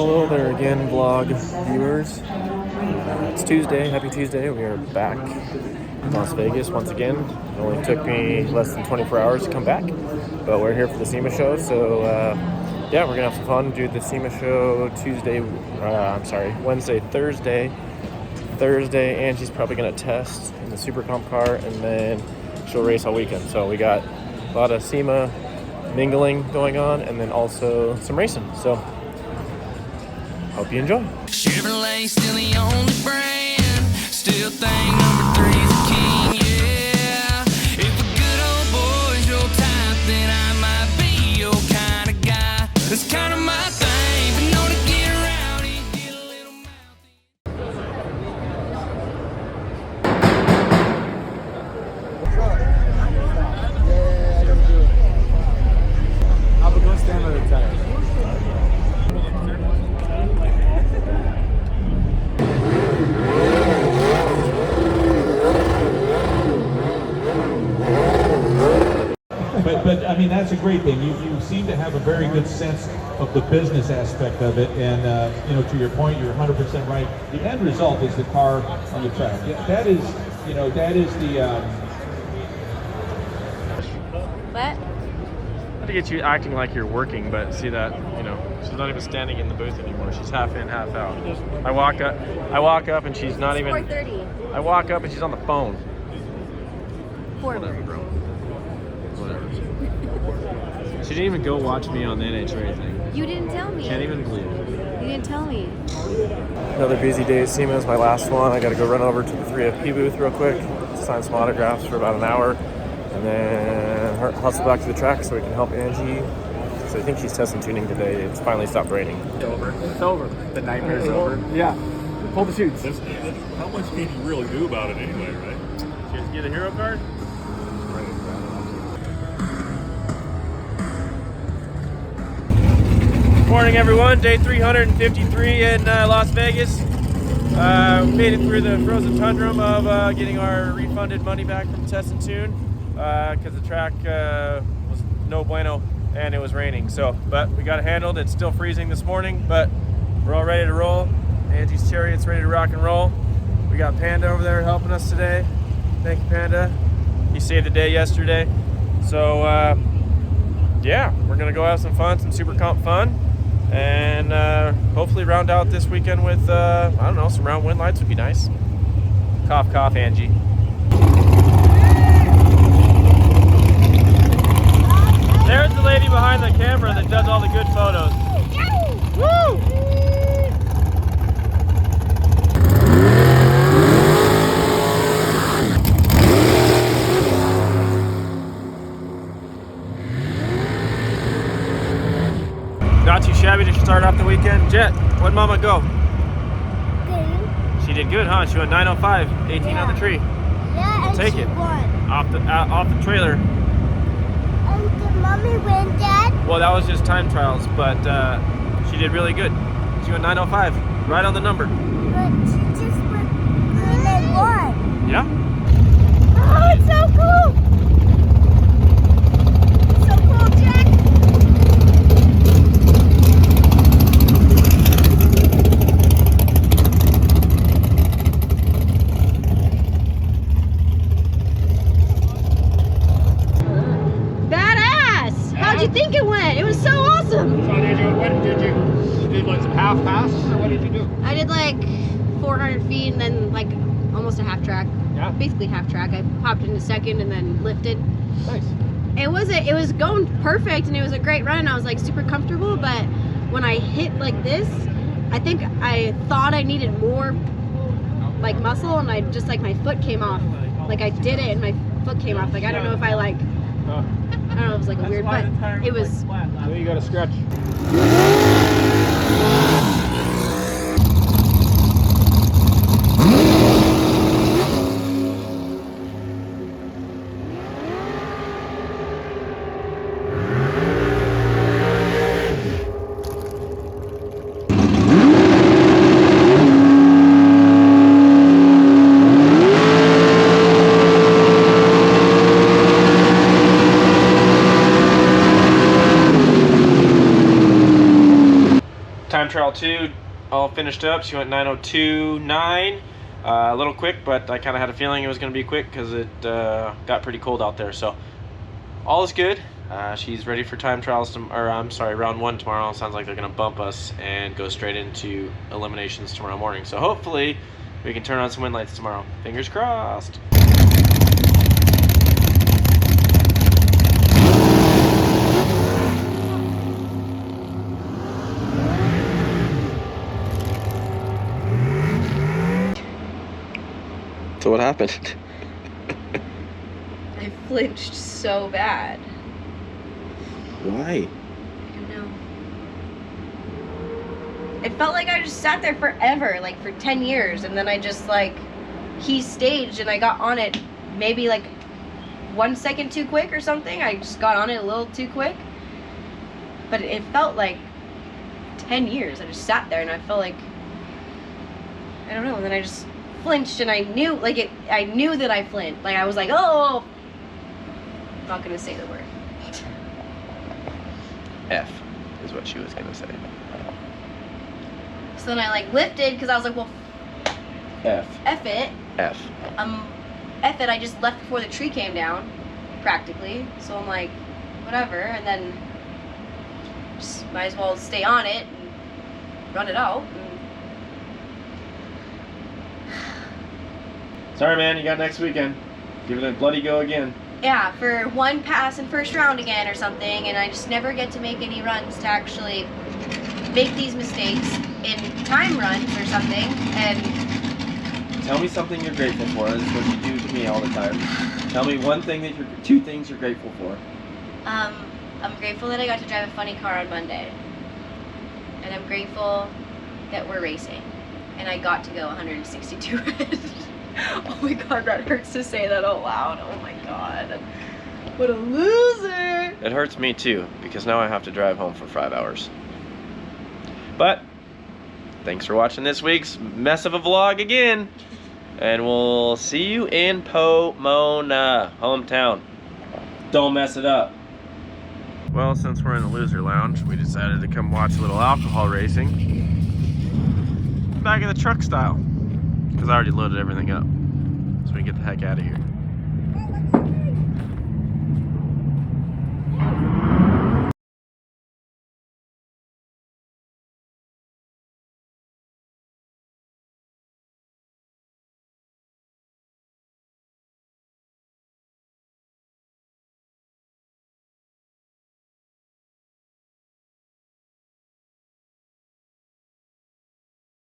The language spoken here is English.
Hello there again, vlog viewers. It's Tuesday. Happy Tuesday. We are back in Las Vegas once again. It only took me less than 24 hours to come back, but we're here for the SEMA show. So yeah, we're gonna have some fun. Do the SEMA show Wednesday, Thursday. Angie's probably gonna test in the Super Comp car, and then she'll race all weekend. So we got a lot of SEMA mingling going on, and then also some racing. So hope you enjoy. Chevrolet still the only brand, still thing number 3's the king, yeah. If a good old boy's your type, then I might be your kind of guy. That's kind of my thing, but know to get rowdy, get a little mouthy. Yeah, I gotta do it. I'll be going to stand on the tire. But I mean, that's a great thing. You seem to have a very good sense of the business aspect of it, and you know, to your point, you're 100% right. The end result is the car on the track. Yeah, that is the. What? Not to get you acting like you're working, but see that, you know, she's not even standing in the booth anymore. She's half in, half out. I walk up and she's not even. 4:30. I walk up and she's on the phone. Whatever, bro. Whatever. She didn't even go watch me on the NH or anything. You didn't tell me. Can't even believe it. You didn't tell me. Another busy day at SEMA is my last one. I got to go run over to the 3FP booth real quick, sign some autographs for about an hour, and then hustle back to the track so we can help Angie. So I think she's testing tuning today. It's finally stopped raining. It's over. It's over. The nightmare's over. Yeah. Pull the shoots. How much can you really do about it anyway, right? Just get a hero card? Morning, everyone. Day 353 in Las Vegas. We made it through the frozen tundra of getting our refunded money back from Test and Tune because the track was no bueno and it was raining. So, but we got it handled. It's still freezing this morning, but we're all ready to roll. Angie's Chariot's ready to rock and roll. We got Panda over there helping us today. Thank you, Panda. He saved the day yesterday. So, yeah, we're gonna go have some fun, some Super Comp fun. And hopefully round out this weekend with, I don't know, some round wind lights would be nice. Cough, cough, Angie. There's the lady behind the camera that does all the good photos. Woo! Not too shabby to start off the weekend. Jet, what'd Mama go? Good. She did good, huh? She went 905, 18 on the tree. Yeah, and Take she it. won. Off the trailer. And did Mommy win, Dad? Well, that was just time trials, but she did really good. She went 905, right on the number. But she just went good and won. Yeah. Oh, it's so cool. So cool, Jack. Badass! How'd you think it went? It was so awesome! So what did you did like some half passes or what did you do? I did like 400 feet and then like almost a half track. Yeah. Basically half track. I popped into second and then lifted. Nice. It was going perfect and it was a great run. I was like super comfortable, but when I hit like this, I think I thought I needed more like muscle, and I just like my foot came off. Like I did it and my foot came off. Like I don't know if I like, I don't know, it was like a weird, but it was. So you got to stretch. 2 all finished up. She went 9:02.9. A little quick, but I kind of had a feeling it was going to be quick because it got pretty cold out there. So all is good. She's ready for time trials, round 1 tomorrow. Sounds like they're going to bump us and go straight into eliminations tomorrow morning. So hopefully we can turn on some wind lights tomorrow. Fingers crossed. So what happened? I flinched so bad. Why? I don't know. It felt like I just sat there forever, like for 10 years, and then I just like, he staged and I got on it maybe like 1 second too quick or something. I just got on it a little too quick. But it felt like 10 years. I just sat there and I felt like, I don't know, and then I just flinched and I knew, like I knew that I flinched. Like I was like, oh, I'm not gonna say the word. F is what she was gonna say. So then I like lifted because I was like, well, F. F it. F. F it. I just left before the tree came down, practically. So I'm like, whatever, and then just might as well stay on it and run it out. Sorry, man. You got next weekend. Give it a bloody go again. Yeah, for one pass in first round again or something, and I just never get to make any runs to actually make these mistakes in time runs or something. And Tell me something you're grateful for. This is what you do to me all the time. Tell me two things you're grateful for. I'm grateful that I got to drive a funny car on Monday, and I'm grateful that we're racing, and I got to go 162 red. Oh my god, that hurts to say that out loud. Oh my god. What a loser. It hurts me too, because now I have to drive home for 5 hours. But, thanks for watching this week's mess of a vlog again. And we'll see you in Pomona, hometown. Don't mess it up. Well, since we're in the loser lounge, we decided to come watch a little alcohol racing. Back in the truck style. Because I already loaded everything up. So we can get the heck out of here.